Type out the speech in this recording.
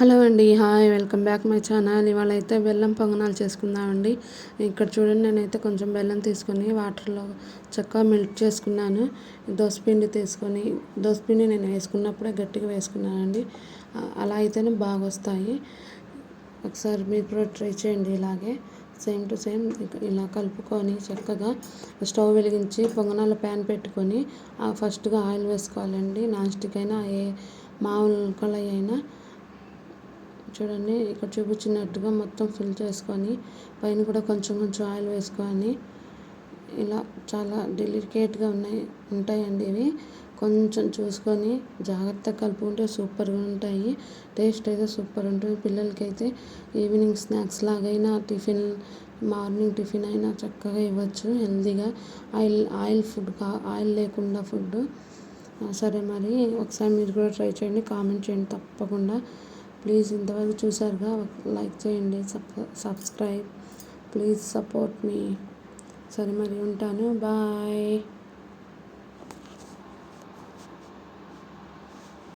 Hello అండి, hi, welcome back my channel. ఇవాళ అయితే బెల్లం పొంగనాలు చేసుకుందామండి. ఇక్కడ చూడండి, నేనైతే కొంచెం బెల్లం తీసుకొని వాటర్లో చక్కగా మెల్ట్ చేసుకున్నాను. దోసపిండి నేను వేసుకున్నప్పుడే గట్టిగా వేసుకున్నానండి. అలా అయితేనే బాగా వస్తాయి. ఒకసారి మీరు కూడా ట్రై చేయండి. ఇలాగే సేమ్ టు సేమ్ ఇలా కలుపుకొని చక్కగా స్టవ్ వెలిగించి పొంగనాల ప్యాన్ పెట్టుకొని ఫస్ట్గా ఆయిల్ వేసుకోవాలండి. నాన్ స్టిక్ అయినా మామూలు కళాయి అయినా చూడండి, ఇక్కడ చూపించినట్టుగా మొత్తం ఫిల్ చేసుకొని పైన కూడా కొంచెం కొంచెం ఆయిల్ వేసుకొని ఇలా చాలా డెలికేట్గా ఉంటాయండి ఇవి. కొంచెం చూసుకొని జాగ్రత్తగా కలుపుకుంటే సూపర్గా ఉంటాయి. టేస్ట్ అయితే సూపర్ ఉంటుంది. పిల్లలకైతే ఈవినింగ్ స్నాక్స్ లాగైనా మార్నింగ్ టిఫిన్ అయినా చక్కగా ఇవ్వచ్చు హెల్తీగా. ఆయిల్ లేకుండా ఫుడ్. సరే, మరి ఒకసారి మీరు కూడా ట్రై చేయండి, కామెంట్ చేయండి తప్పకుండా. ప్లీజ్, ఇంతవరకు చూసారుగా, లైక్ చేయండి, సబ్స్క్రైబ్, ప్లీజ్ సపోర్ట్ మీ. సరే మరి, ఉంటాను, బాయ్.